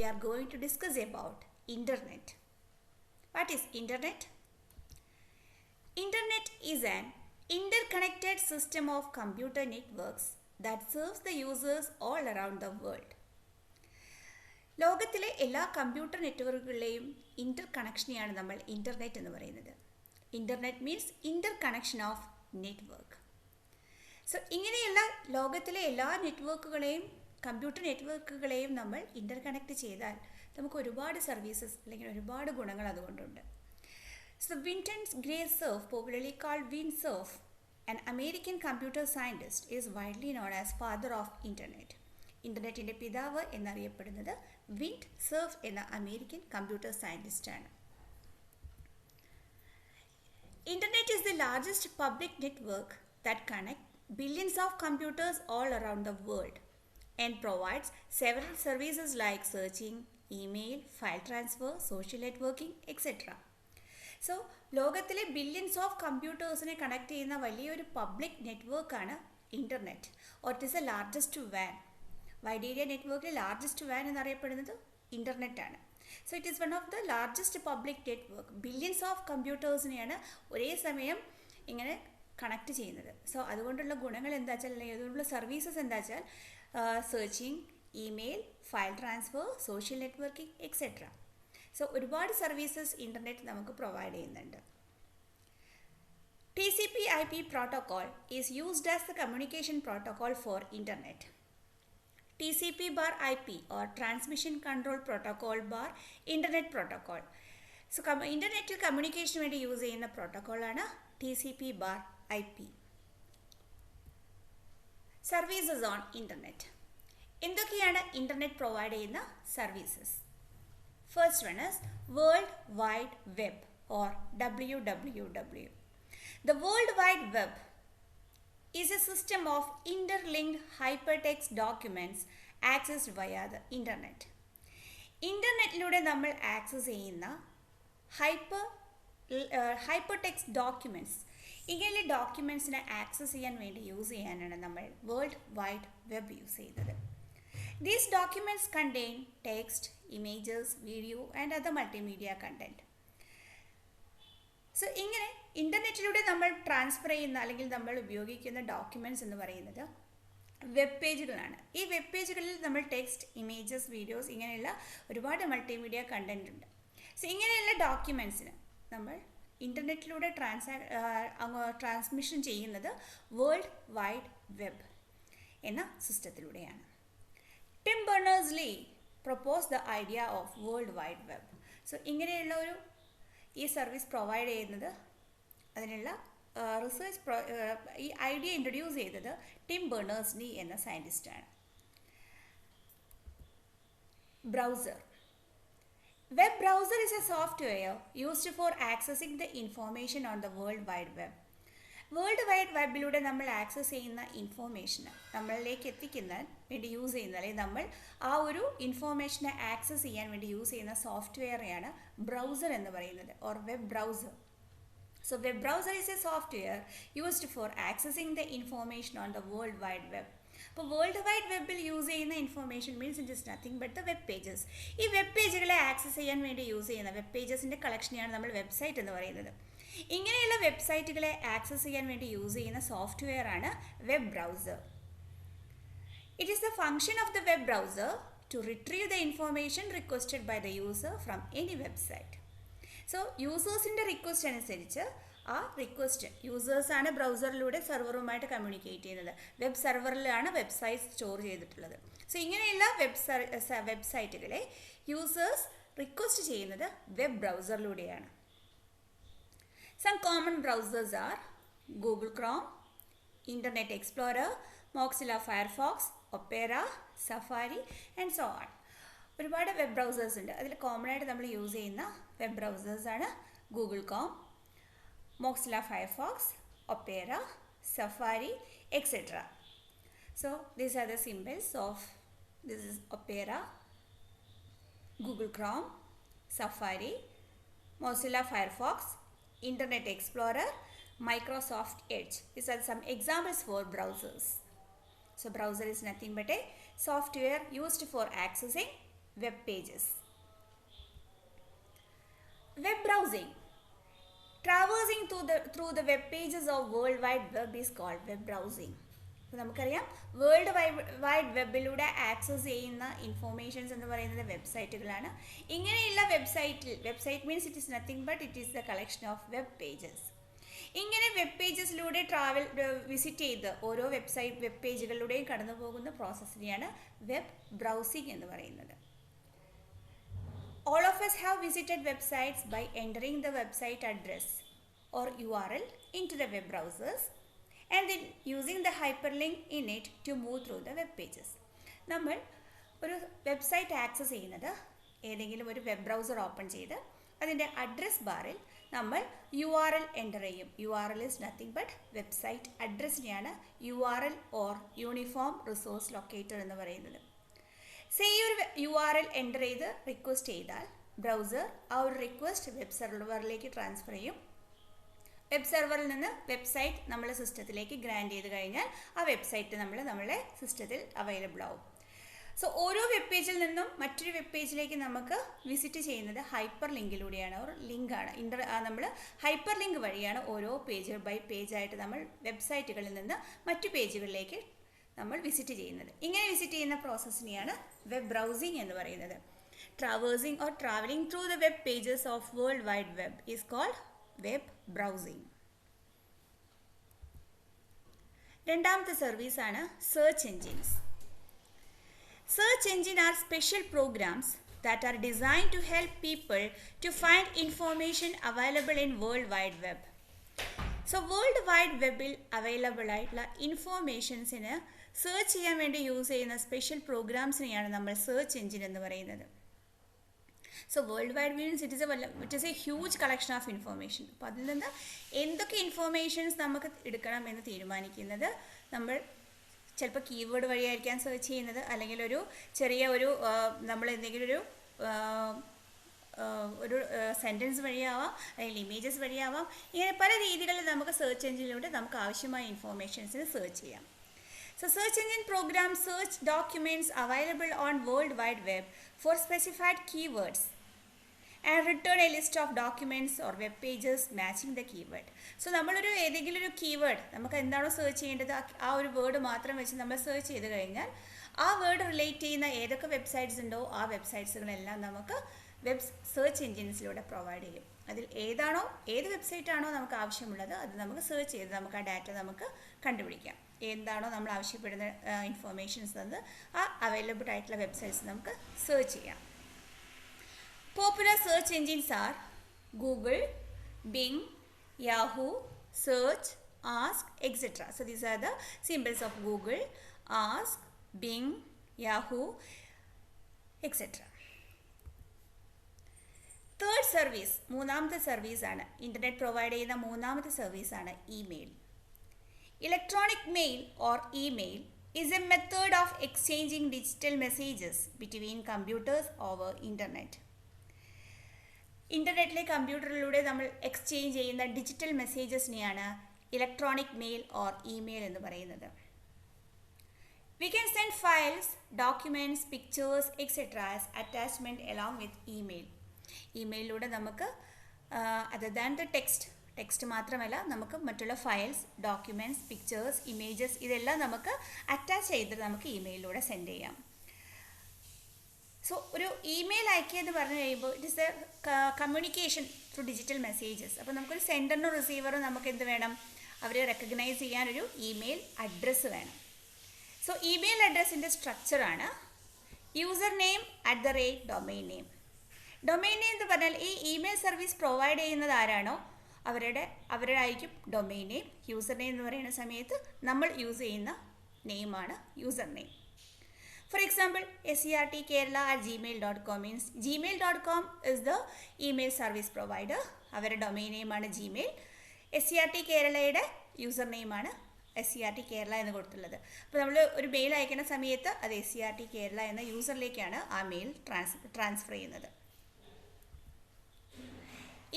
we are going to discuss about Internet. What is Internet? Internet is an interconnected system of computer networks that serves the users all around the world. ലോകത്തിലെ എല്ലാ computer നെറ്റ്വർക്കുകളുടെയും ഇൻ്റർ കണക്ഷനെയാണ് നമ്മൾ internet എന്ന് പറയുന്നത്. Internet means inter connection of network. So ഇങ്ങനെയുള്ള ലോകത്തിലെ എല്ലാ നെറ്റ്വർക്കുകളെയും computer നെറ്റ്വർക്കുകളെയും നമ്മൾ ഇൻ്റർ connect ചെയ്താൽ നമുക്ക് ഒരുപാട് സർവീസസ് അല്ലെങ്കിൽ ഒരുപാട് ഗുണങ്ങൾ അതുകൊണ്ടുണ്ട്. So Vinton Gray Cerf, popularly called Vint Cerf, an American computer scientist, is widely known as father of Internet. ഇൻ്റർനെറ്റിൻ്റെ പിതാവ് എന്നറിയപ്പെടുന്നത് വിൻറ്റ് സെർഫ് എന്ന അമേരിക്കൻ കമ്പ്യൂട്ടർ സയൻറ്റിസ്റ്റാണ്. Internet is the largest public network that connects billions of computers all around the world and provides several services like searching, email, file transfer, social networking, etc. So ലോകത്തിലെ billions of കമ്പ്യൂട്ടേഴ്സിനെ connect ചെയ്യുന്ന വലിയൊരു public നെറ്റ്വർക്കാണ് internet. Or it is a largest വാൻ. Wide area നെറ്റ്വർക്കിലെ largest വാൻ എന്നറിയപ്പെടുന്നത് ഇൻ്റർനെറ്റാണ്. So it is one of the largest public network. Billions of കമ്പ്യൂട്ടേഴ്സിനെയാണ് ഒരേ സമയം ഇങ്ങനെ കണക്ട് ചെയ്യുന്നത്. സോ അതുകൊണ്ടുള്ള ഗുണങ്ങൾ എന്താ വെച്ചാൽ, അല്ലെങ്കിൽ അതുകൊണ്ടുള്ള സർവീസസ് എന്താ വെച്ചാൽ searching, email, file transfer, social networking etcetera. So ഒരുപാട് സർവീസസ് ഇൻ്റർനെറ്റ് നമുക്ക് പ്രൊവൈഡ് ചെയ്യുന്നുണ്ട്. TCP/IP protocol is used as the communication protocol for Internet. TCP/IP or Transmission Control Protocol / Internet Protocol. So ഇൻ്റർനെറ്റിൽ കമ്മ്യൂണിക്കേഷന് വേണ്ടി യൂസ് ചെയ്യുന്ന പ്രോട്ടോക്കോളാണ് TCP/IP. Services on internet. എന്തൊക്കെയാണ് internet provide ചെയ്യുന്ന services? First one is World Wide Web or WWW. The World Wide Web is a system of interlinked hypertext documents accessed via the Internet. ഇൻ്റർനെറ്റിലൂടെ നമ്മൾ access ചെയ്യുന്ന hypertext documents, ഇങ്ങനെയുള്ള ഡോക്യുമെൻറ്റ്സിനെ access ചെയ്യാൻ വേണ്ടി use ചെയ്യാനാണ് നമ്മൾ world Wide web use ചെയ്യുന്നത്. These documents contain text, images, video and other multimedia content. So ഇങ്ങനെ ഇൻ്റർനെറ്റിലൂടെ നമ്മൾ ട്രാൻസ്ഫർ ചെയ്യുന്ന അല്ലെങ്കിൽ നമ്മൾ ഉപയോഗിക്കുന്ന ഡോക്യുമെൻറ്റ്സ് എന്ന് പറയുന്നത് വെബ് പേജുകളാണ്. ഈ വെബ് പേജുകളിൽ നമ്മൾ ടെക്സ്റ്റ്, ഇമേജസ്, വീഡിയോസ് ഇങ്ങനെയുള്ള ഒരുപാട് മൾട്ടിമീഡിയ കണ്ടൻറ് ഉണ്ട്. സോ ഇങ്ങനെയുള്ള ഡോക്യുമെൻറ്റ്സിന് നമ്മൾ ഇൻ്റർനെറ്റിലൂടെ ട്രാൻസ്മിഷൻ ചെയ്യുന്നത് വേൾഡ് വൈഡ് വെബ് എന്ന സിസ്റ്റത്തിലൂടെയാണ്. Tim Berners-Lee propose the idea of World Wide Web. So ഇങ്ങനെയുള്ള ഈ സർവീസ് പ്രൊവൈഡ് ചെയ്യുന്നത്, അതിനുള്ള ഈ ഐഡിയ ഇൻട്രൊഡ്യൂസ് ചെയ്തത് ടിം ബെർണേഴ്സ്-ലീ എന്ന സയൻറ്റിസ്റ്റാണ്. Browser. Web browser is a software used for accessing the information on the World Wide Web. World Wide വെബിലൂടെ നമ്മൾ ആക്സസ് ചെയ്യുന്ന ഇൻഫോർമേഷന് നമ്മളിലേക്ക് എത്തിക്കുന്നതിന് വേണ്ടി യൂസ് ചെയ്യുന്ന, അല്ലെങ്കിൽ നമ്മൾ ആ ഒരു ഇൻഫോർമേഷനെ ആക്സസ് ചെയ്യാൻ വേണ്ടി യൂസ് ചെയ്യുന്ന സോഫ്റ്റ്വെയറെയാണ് ബ്രൗസർ എന്ന് പറയുന്നത്, or web browser. So web browser is A software used for accessing the information on the world Wide web. അപ്പോൾ വേൾഡ് വൈഡ് വെബിൽ യൂസ് ചെയ്യുന്ന information means it is nothing but the web pages. ഈ web പേജുകളെ access ചെയ്യാൻ വേണ്ടി use ചെയ്യുന്ന web പേജസിൻ്റെ കളക്ഷനെയാണ് നമ്മൾ website എന്ന് പറയുന്നത്. ഇങ്ങനെയുള്ള വെബ്സൈറ്റുകളെ ആക്സസ് ചെയ്യാൻ വേണ്ടി യൂസ് ചെയ്യുന്ന സോഫ്റ്റ്വെയർ ആണ് web browser. It is the function of the web browser to retrieve the information requested by the user from any website. So യൂസേഴ്സിൻ്റെ റിക്വസ്റ്റ് അനുസരിച്ച് ആ റിക്വസ്റ്റ് യൂസേഴ്സാണ് ബ്രൗസറിലൂടെ സെർവറുമായിട്ട് കമ്മ്യൂണിക്കേറ്റ് ചെയ്യുന്നത്. വെബ് സെർവറിലാണ് വെബ്സൈറ്റ് സ്റ്റോർ ചെയ്തിട്ടുള്ളത്. സോ ഇങ്ങനെയുള്ള വെബ്സൈറ്റുകളെ യൂസേഴ്സ് റിക്വസ്റ്റ് ചെയ്യുന്നത് വെബ് ബ്രൗസറിലൂടെയാണ്. Some common browsers are Google Chrome, Internet Explorer, Mozilla Firefox, Opera, Safari and so on. ഒരുപാട് വെബ് ബ്രൗസേഴ്സ് ഉണ്ട്. അതിൽ കോമൺ ആയിട്ട് നമ്മൾ യൂസ് ചെയ്യുന്ന വെബ് ബ്രൗസേഴ്സാണ് ഗൂഗിൾ കോം, Mozilla Firefox, Opera, Safari etcetera. So these are the symbols of this is Opera, Google Chrome, Safari, Mozilla Firefox, Internet Explorer, Microsoft Edge. These are some examples for browsers. So browser is nothing but a software used for accessing web pages. Web browsing. Traversing through the web pages of World Wide Web is called web browsing. നമുക്കറിയാം world വെബിലൂടെ access ചെയ്യുന്ന informations എന്ന് പറയുന്നത് വെബ്സൈറ്റുകളാണ്. ഇങ്ങനെയുള്ള website means it is nothing but it is the collection of web pages. ഇങ്ങനെ web പേജസിലൂടെ visit ചെയ്ത് ഓരോ web പേജുകളിലൂടെയും കടന്നു പോകുന്ന പ്രോസസ്സിനെയാണ് വെബ് ബ്രൗസിംഗ് എന്ന് പറയുന്നത്. All of us have visited websites by entering the website address or URL into the web browsers and then using the hyperlink in it to move through the web pages. നമ്മൾ ഒരു website access ചെയ്യുന്നത് ഏതെങ്കിലും ഒരു web browser open ചെയ്ത് അതിൻ്റെ address ബാറിൽ നമ്മൾ URL enter ചെയ്യും. URL is nothing but website അഡ്രസ്സിനെയാണ് URL or uniform resource locator എന്ന് പറയുന്നത്. ഈ ഒരു URL എൻ്റർ ചെയ്ത് റിക്വസ്റ്റ് ചെയ്താൽ ബ്രൗസർ ആ ഒരു റിക്വസ്റ്റ് വെബ് സെർവറിലേക്ക് ട്രാൻസ്ഫർ ചെയ്യും. വെബ് സെർവറിൽ നിന്ന് വെബ്സൈറ്റ് നമ്മളെ സിസ്റ്റത്തിലേക്ക് ഗ്രാൻഡ് ചെയ്ത് കഴിഞ്ഞാൽ ആ വെബ്സൈറ്റ് നമ്മളെ സിസ്റ്റത്തിൽ അവൈലബിൾ ആവും. സോ ഓരോ വെബ് പേജിൽ നിന്നും മറ്റൊരു വെബ് പേജിലേക്ക് നമുക്ക് വിസിറ്റ് ചെയ്യുന്നത് ഹൈപ്പർ ലിങ്കിലൂടെയാണ്. ഒരു ലിങ്കാണ് നമ്മൾ ഹൈപ്പർ ലിങ്ക് വഴിയാണ് ഓരോ പേജ് ബൈ പേജായിട്ട് നമ്മൾ വെബ്സൈറ്റുകളിൽ നിന്ന് മറ്റു പേജുകളിലേക്ക് നമ്മൾ വിസിറ്റ് ചെയ്യുന്നത്. ഇങ്ങനെ വിസിറ്റ് ചെയ്യുന്ന പ്രോസസ്സിനെയാണ് വെബ് ബ്രൗസിംഗ് എന്ന് പറയുന്നത്. Traversing or traveling through the web pages of World Wide Web is called web browsing. രണ്ടാമത്തെ സർവീസാണ് search engines. Search engines are special programs that are designed to help people to find information available in World Wide Web. So World Wide വെബിൽ available ആയിട്ടുള്ള ഇൻഫോർമേഷൻസിന് search ചെയ്യാൻ വേണ്ടി use ചെയ്യുന്ന special പ്രോഗ്രാംസിനെയാണ് നമ്മൾ search engine എന്ന് പറയുന്നത്. So World wide means it is A huge collection of information. അപ്പോൾ അതിൽ നിന്ന് എന്തൊക്കെ ഇൻഫോർമേഷൻസ് നമുക്ക് എടുക്കണം എന്ന് തീരുമാനിക്കുന്നത് നമ്മൾ ചിലപ്പോൾ കീവേഡ് വഴിയായിരിക്കാം സെർച്ച് ചെയ്യുന്നത്, അല്ലെങ്കിൽ നമ്മൾ എന്തെങ്കിലും ഒരു സെൻറ്റൻസ് വഴിയാവാം, അല്ലെങ്കിൽ ഇമേജസ് വഴിയാവാം. ഇങ്ങനെ പല രീതികളിൽ നമുക്ക് സെർച്ച് എഞ്ചിനിലൂടെ നമുക്ക് ആവശ്യമായ ഇൻഫോർമേഷൻസിന് സെർച്ച് ചെയ്യാം. So search engine programs search documents available on World Wide Web for specified keywords and return a list of documents or web pages matching the keyword. So നമ്മളൊരു ഏതെങ്കിലും ഒരു കീവേഡ് നമുക്ക് എന്താണോ സെർച്ച് ചെയ്യേണ്ടത് ആ ഒരു വേർഡ് മാത്രം വെച്ച് നമ്മൾ സെർച്ച് ചെയ്ത് കഴിഞ്ഞാൽ ആ വേർഡ് റിലേറ്റ് ചെയ്യുന്ന ഏതൊക്കെ വെബ്സൈറ്റ്സ് ഉണ്ടോ ആ വെബ്സൈറ്റ്സുകളെല്ലാം നമുക്ക് വെബ് സെർച്ച് എൻജിൻസിലൂടെ പ്രൊവൈഡ് ചെയ്യും. അതിൽ ഏത് വെബ്സൈറ്റ് ആണോ നമുക്ക് ആവശ്യമുള്ളത് അത് നമുക്ക് സെർച്ച് ചെയ്ത് നമുക്ക് ആ ഡാറ്റ നമുക്ക് കണ്ടുപിടിക്കാം. എന്താണോ നമ്മൾ ആവശ്യപ്പെടുന്ന ഇൻഫോർമേഷൻസ് തന്നത് ആ അവൈലബിൾ ആയിട്ടുള്ള വെബ്സൈറ്റ്സ് നമുക്ക് സെർച്ച് ചെയ്യാം. Popular search engines are Google, Bing, Yahoo, search, Ask, etcetera. So these are the symbols of Google, Ask, Bing, Yahoo, etcetera. Third service, മൂന്നാമത്തെ സർവീസാണ്, ഇൻ്റർനെറ്റ് പ്രൊവൈഡ് ചെയ്യുന്ന മൂന്നാമത്തെ സർവീസാണ് email. Electronic mail or email is a method of exchanging digital messages between computers over internet. ഇൻ്റർനെറ്റിലെ കമ്പ്യൂട്ടറിലൂടെ നമ്മൾ exchange ചെയ്യുന്ന digital മെസ്സേജസിനെയാണ് ഇലക്ട്രോണിക് മെയിൽ ഓർ ഇമെയിൽ എന്ന് പറയുന്നത്. We can send files, documents, pictures, etc. as attachment along with email. ഇമെയിലിലൂടെ നമുക്ക് other than the text മാത്രമല്ല നമുക്ക് മറ്റുള്ള ഫയൽസ്, ഡോക്യുമെൻറ്റ്സ്, പിക്ചേഴ്സ്, ഇമേജസ് ഇതെല്ലാം നമുക്ക് അറ്റാച്ച് ചെയ്തിട്ട് നമുക്ക് ഇമെയിലിലൂടെ സെൻഡ് ചെയ്യാം. സോ ഒരു ഇമെയിൽ അയക്കുകയെന്ന് പറഞ്ഞു കഴിയുമ്പോൾ it is A communication through digital messages. അപ്പോൾ നമുക്കൊരു സെൻഡറിനും റിസീവറും നമുക്ക് എന്ത് വേണം, അവരെ റെക്കഗ്നൈസ് ചെയ്യാനൊരു ഇമെയിൽ അഡ്രസ്സ് വേണം. സോ ഇമെയിൽ അഡ്രസ്സിൻ്റെ സ്ട്രക്ചറാണ് user name @domain name. Domain name എന്ന് പറഞ്ഞാൽ ഈ ഇമെയിൽ സർവീസ് പ്രൊവൈഡ് ചെയ്യുന്നത് ആരാണോ അവരുടെ ആയിരിക്കും ഡൊമൈൻ നെയിം. യൂസർ നെയിം എന്ന് പറയുന്ന സമയത്ത് നമ്മൾ യൂസ് ചെയ്യുന്ന നെയിമാണ് user name. For example SERTKerala@gmail.com means gmail.com is the email service provider. അവരുടെ ഡൊമൈൻ നെയിമാണ് ജിമെയിൽ. SERT കേരളയുടെ യൂസർ നെയിമാണ് SERT കേരള എന്ന് കൊടുത്തുള്ളത്. അപ്പോൾ നമ്മൾ ഒരു മെയിൽ അയക്കുന്ന സമയത്ത് അത് SERT കേരള എന്ന യൂസറിലേക്കാണ് ആ മെയിൽ ട്രാൻസ്ഫർ ചെയ്യുന്നത്.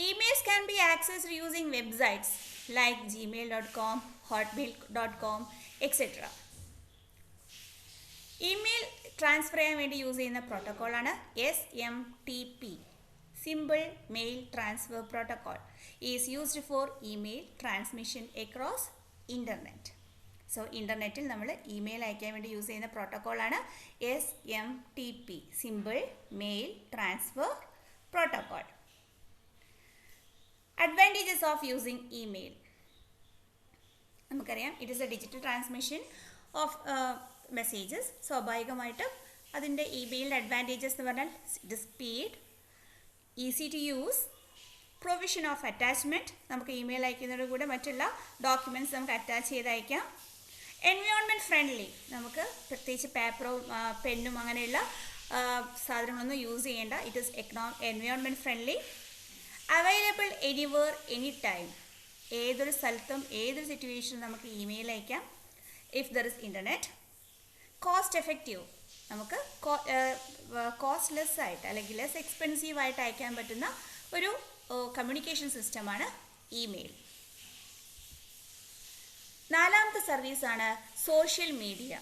Emails can be accessed using websites like gmail.com, hotmail.com, etc. Email transfer ചെയ്യാൻ വേണ്ടി യൂസ് ചെയ്യുന്ന പ്രോട്ടോക്കോളാണ് SMTP, simple mail transfer protocol, is used for email transmission across internet. So ഇൻ്റർനെറ്റിൽ നമ്മൾ ഇമെയിൽ അയക്കാൻ വേണ്ടി യൂസ് ചെയ്യുന്ന പ്രോട്ടോക്കോളാണ് SMTP, simple mail transfer protocol. Advantages of using email. നമുക്കറിയാം it is a digital transmission of messages. സ്വാഭാവികമായിട്ടും അതിൻ്റെ ഇമെയിലിൻ്റെ അഡ്വാൻറ്റേജസ് എന്ന് പറഞ്ഞാൽ ഇത് speed, easy to use, provision of attachment, നമുക്ക് ഇമെയിൽ അയക്കുന്നതിൻ്റെ കൂടെ മറ്റുള്ള ഡോക്യുമെൻറ്റ്സ് നമുക്ക് അറ്റാച്ച് ചെയ്ത് അയക്കാം. എൻവയോൺമെൻറ്റ് ഫ്രണ്ട്ലി, നമുക്ക് പ്രത്യേകിച്ച് പേപ്പറും പെന്നും അങ്ങനെയുള്ള സാധനങ്ങളൊന്നും യൂസ് ചെയ്യേണ്ട. It is environment friendly. Available anywhere any time, ഏതൊരു സ്ഥലത്തും ഏതൊരു സിറ്റുവേഷനും നമുക്ക് ഇമെയിൽ അയക്കാം if there is internet. Cost effective, നമുക്ക് കോസ്റ്റ്ലെസ് ആയിട്ട് അല്ലെങ്കിൽ ലെസ് എക്സ്പെൻസീവ് ആയിട്ട് അയക്കാൻ പറ്റുന്ന ഒരു കമ്മ്യൂണിക്കേഷൻ സിസ്റ്റമാണ് ഇമെയിൽ. നാലാമത്തെ സർവീസാണ് social media.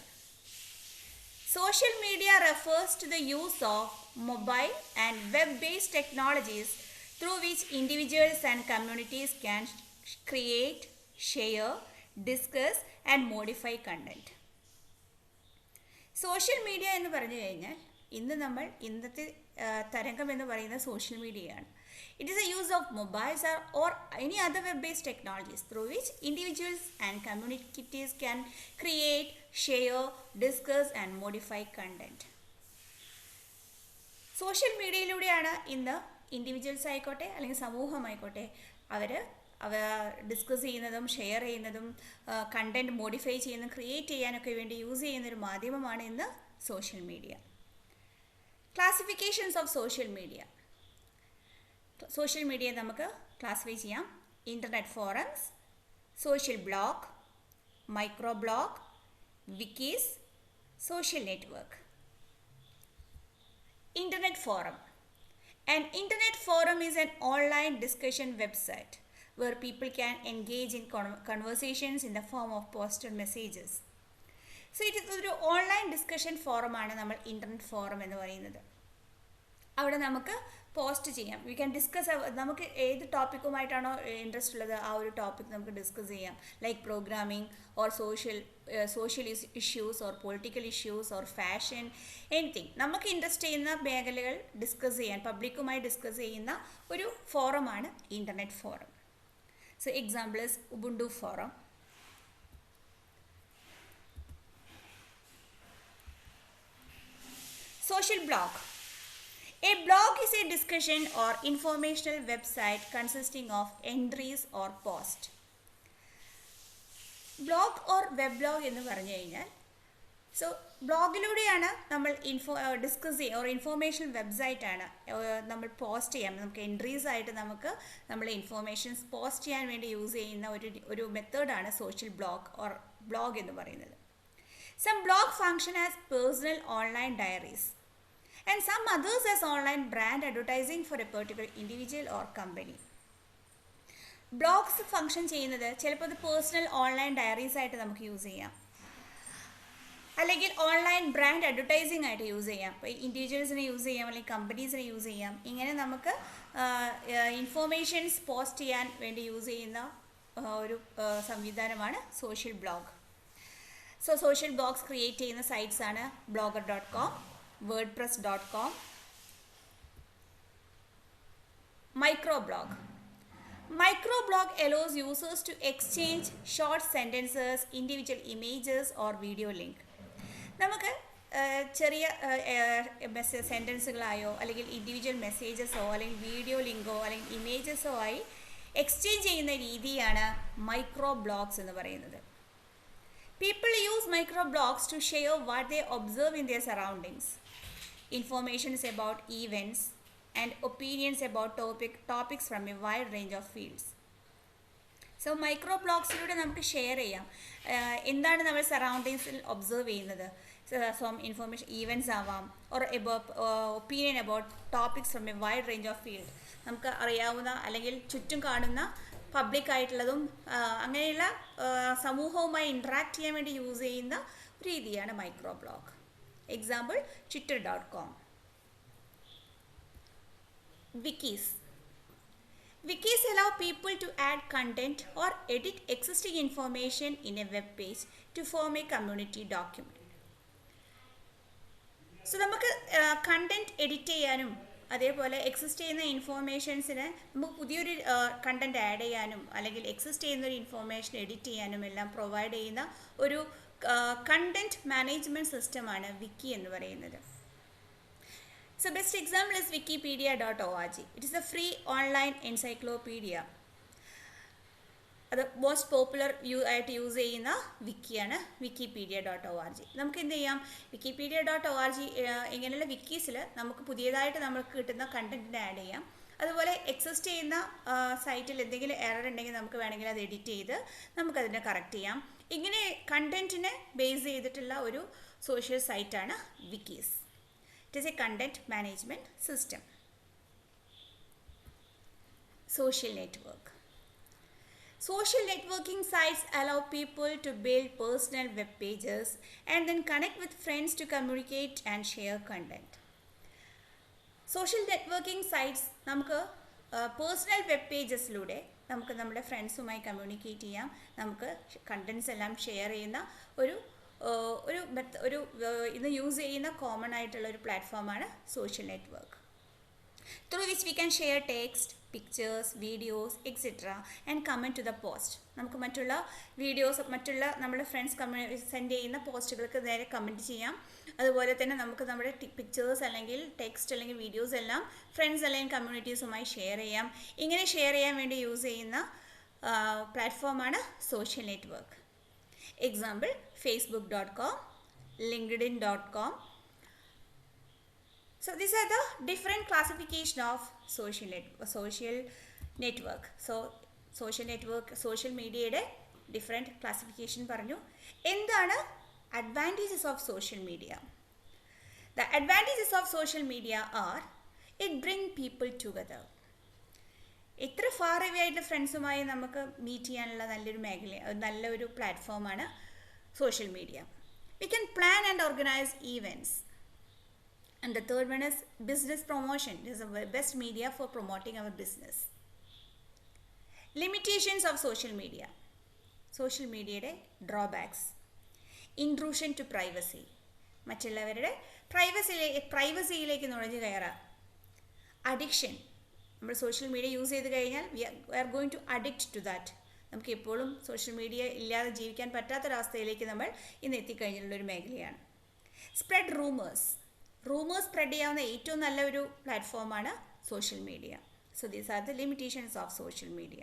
Social media refers to the use of mobile and web based technologies through which individuals and communities can create, share, discuss and modify content. Social media എന്ന് പറഞ്ഞു കഴിഞ്ഞാൽ ഇന്നത്തെ തരംഗം എന്ന് പറയുന്നത് സോഷ്യൽ മീഡിയയാണ്. It is a use of mobiles or any other web based technologies through which individuals and communities can create, share, discuss and modify content. Social മീഡിയയിലൂടെയാണ് ഇന്ന് ഇൻഡിവിജ്വൽസ് ആയിക്കോട്ടെ അല്ലെങ്കിൽ സമൂഹമായിക്കോട്ടെ അവർ ഡിസ്കസ് ചെയ്യുന്നതും ഷെയർ ചെയ്യുന്നതും കണ്ടൻറ്റ് മോഡിഫൈ ചെയ്യുന്നതും ക്രിയേറ്റ് ചെയ്യാനൊക്കെ വേണ്ടി യൂസ് ചെയ്യുന്നൊരു മാധ്യമമാണ് ഇന്ന് social media. Classifications of social media. Social media നമുക്ക് ക്ലാസിഫൈ ചെയ്യാം. Internet forums, social blog, micro blog, wikis, social network. Internet forum. An internet forum is an online discussion website where people can engage in conversations in the form of posted messages. So it is ഒരു online discussion ഫോറമാണ് നമ്മൾ internet forum എന്ന് പറയുന്നത്. അവിടെ നമുക്ക് post ചെയ്യാം. We can discuss, നമുക്ക് ഏത് ടോപ്പിക്കുമായിട്ടാണോ interest ഉള്ളത് ആ ഒരു ടോപ്പിക് നമുക്ക് ഡിസ്കസ് ചെയ്യാം. Like programming or social issues or political issues or fashion, anything. നമുക്ക് ഇൻട്രസ്റ്റ് ചെയ്യുന്ന മേഖലകൾ ഡിസ്കസ് ചെയ്യാൻ, പബ്ലിക്കുമായി ഡിസ്കസ് ചെയ്യുന്ന ഒരു ഫോറമാണ് internet forum. So example is Ubuntu forum. Social blog. A blog is a discussion or informational website consisting of entries or posts. Blog or web blog എന്ന് പറഞ്ഞു കഴിഞ്ഞാൽ, സോ ബ്ലോഗിലൂടെയാണ് നമ്മൾ ഡിസ്കസ് ചെയ്യുക, ഒരു ഇൻഫോർമേഷൻ വെബ്സൈറ്റാണ് നമ്മൾ പോസ്റ്റ് ചെയ്യാം. നമുക്ക് എൻട്രീസ് ആയിട്ട് നമുക്ക് നമ്മളെ ഇൻഫോർമേഷൻസ് പോസ്റ്റ് ചെയ്യാൻ വേണ്ടി യൂസ് ചെയ്യുന്ന ഒരു മെത്തേഡാണ് സോഷ്യൽ ബ്ലോഗ് ഓർ ബ്ലോഗ് എന്ന് പറയുന്നത്. Some blog function as personal online diaries and some others as online brand advertising for a particular individual or company. Blogs function ചെയ്യുന്നത് ചിലപ്പോൾ അത് പേഴ്സണൽ ഓൺലൈൻ ഡയറീസ് ആയിട്ട് നമുക്ക് യൂസ് ചെയ്യാം, അല്ലെങ്കിൽ ഓൺലൈൻ ബ്രാൻഡ് അഡ്വർടൈസിംഗ് ആയിട്ട് യൂസ് ചെയ്യാം. ഇപ്പോൾ ഇൻഡിവിജ്വൽസിനെ യൂസ് ചെയ്യാം, അല്ലെങ്കിൽ കമ്പനീസിനെ യൂസ് ചെയ്യാം. ഇങ്ങനെ നമുക്ക് ഇൻഫോർമേഷൻസ് പോസ്റ്റ് ചെയ്യാൻ വേണ്ടി യൂസ് ചെയ്യുന്ന ഒരു സംവിധാനമാണ് social blog. So social blogs create ചെയ്യുന്ന സൈറ്റ്സാണ് blogger.com, wordpress.com. Microblog. Microblog allows users to exchange short sentences, individual images or video link. നമുക്ക് ചെറിയ സെൻറ്റൻസുകളായോ അല്ലെങ്കിൽ ഇൻഡിവിജ്വൽ മെസ്സേജസോ അല്ലെങ്കിൽ വീഡിയോ ലിങ്കോ അല്ലെങ്കിൽ ഇമേജസോ ആയി എക്സ്ചേഞ്ച് ചെയ്യുന്ന രീതിയാണ് മൈക്രോ ബ്ലോഗ്സ് എന്ന് പറയുന്നത്. People use microblogs to share what they observe in their surroundings, informations about events, and opinions about topics from a wide range of fields. So micro ബ്ലോഗ്സിലൂടെ നമുക്ക് share ചെയ്യാം എന്താണ് നമ്മൾ സറൗണ്ടിങ്സിൽ ഒബ്സർവ് ചെയ്യുന്നത്. സം ഇൻഫോർമേഷൻ ഈവൻറ്റ്സ് ആവാം, or opinion about topics from a wide range of field. നമുക്ക് അറിയാവുന്ന അല്ലെങ്കിൽ ചുറ്റും കാണുന്ന പബ്ലിക്കായിട്ടുള്ളതും അങ്ങനെയുള്ള സമൂഹവുമായി ഇൻട്രാക്ട് ചെയ്യാൻ വേണ്ടി യൂസ് ചെയ്യുന്ന രീതിയാണ് micro blog. Example, twitter.com. Wikis. Wikis allow people to add content or edit existing information in a web page to form a community document. So നമുക്ക് കണ്ടൻറ്റ് എഡിറ്റ് ചെയ്യാനും അതേപോലെ എക്സിസ്റ്റ് ചെയ്യുന്ന ഇൻഫോർമേഷൻസിന് നമുക്ക് പുതിയൊരു കണ്ടൻറ്റ് ആഡ് ചെയ്യാനും അല്ലെങ്കിൽ എക്സിസ്റ്റ് ചെയ്യുന്നൊരു information edit ചെയ്യാനും എല്ലാം പ്രൊവൈഡ് ചെയ്യുന്ന ഒരു കണ്ടൻറ്റ് മാനേജ്മെൻറ്റ് സിസ്റ്റമാണ് വിക്കി എന്ന് പറയുന്നത്. So best example is wikipedia.org. It is a free online encyclopedia. അത് മോസ്റ്റ് പോപ്പുലർ ആയിട്ട് യൂസ് ചെയ്യുന്ന വിക്കിയാണ് wikipedia.org. നമുക്ക് എന്ത് ചെയ്യാം, wikipedia.org ഇങ്ങനെയുള്ള വിക്കീസിൽ നമുക്ക് പുതിയതായിട്ട് നമുക്ക് കിട്ടുന്ന കണ്ടൻറ്റിന് ആഡ് ചെയ്യാം. അതുപോലെ എക്സിസ്റ്റ് ചെയ്യുന്ന സൈറ്റിൽ എന്തെങ്കിലും എറർ ഉണ്ടെങ്കിൽ നമുക്ക് വേണമെങ്കിൽ അത് എഡിറ്റ് ചെയ്ത് നമുക്കതിനെ കറക്റ്റ് ചെയ്യാം. ഇങ്ങനെ കണ്ടൻറ്റിനെ ബേസ് ചെയ്തിട്ടുള്ള ഒരു സോഷ്യൽ സൈറ്റാണ് wikis. It is a content management system. Social network. Social networking sites allow people to build personal web pages and then connect with friends to communicate and share content. Social networking sites നമുക്ക് personal web പേജസിലൂടെ നമുക്ക് നമ്മുടെ ഫ്രണ്ട്സുമായി communicate ചെയ്യാം, നമുക്ക് contents എല്ലാം share ചെയ്യുന്ന ഒരു ഇന്ന് use ചെയ്യുന്ന കോമൺ ആയിട്ടുള്ള ഒരു പ്ലാറ്റ്ഫോമാണ് social network. Through which we can share text, pictures, videos etcetera and comment to the post. നമുക്ക് മറ്റുള്ള വീഡിയോസ്, മറ്റുള്ള നമ്മുടെ ഫ്രണ്ട്സ് സെൻഡ് ചെയ്യുന്ന പോസ്റ്റുകൾക്ക് നേരെ കമൻറ്റ് ചെയ്യാം. അതുപോലെ തന്നെ നമുക്ക് നമ്മുടെ പിക്ചേഴ്സ് അല്ലെങ്കിൽ ടെക്സ്റ്റ് അല്ലെങ്കിൽ വീഡിയോസ് എല്ലാം ഫ്രണ്ട്സ് അല്ലെങ്കിൽ കമ്മ്യൂണിറ്റീസുമായി ഷെയർ ചെയ്യാം. ഇങ്ങനെ ഷെയർ ചെയ്യാൻ വേണ്ടി യൂസ് ചെയ്യുന്ന പ്ലാറ്റ്ഫോമാണ് social network. Example, facebook.com, linkedin.com. So these are the different classification of social network. So social network, social media different classification പറഞ്ഞു. എന്താണ് advantages of social media? The advantages of social media are it bring people together. എത്ര far away ആയിട്ടുള്ള ഫ്രണ്ട്സുമായി നമുക്ക് meet ചെയ്യാനുള്ള നല്ലൊരു പ്ലാറ്റ്ഫോമാണ് social media. We can plan and organise events. And the third one is business promotion. It is a best media for promoting our business. Limitations of social media. Social മീഡിയയുടെ drawbacks. Intrusion to privacy. മറ്റുള്ളവരുടെ പ്രൈവസിയിലേക്ക് നുഴഞ്ഞു കയറാം. Addiction. നമ്മൾ social media use ചെയ്ത് കഴിഞ്ഞാൽ we are going to addict to that. നമുക്ക് എപ്പോഴും സോഷ്യൽ മീഡിയ ഇല്ലാതെ ജീവിക്കാൻ പറ്റാത്തൊരവസ്ഥയിലേക്ക് നമ്മൾ ഇന്ന് എത്തിക്കഴിഞ്ഞിട്ടുള്ളൊരു മേഖലയാണ്. Spread rumours. സ്പ്രെഡ് ചെയ്യാവുന്ന ഏറ്റവും നല്ല ഒരു പ്ലാറ്റ്ഫോമാണ് social media. So these are the limitations of social media.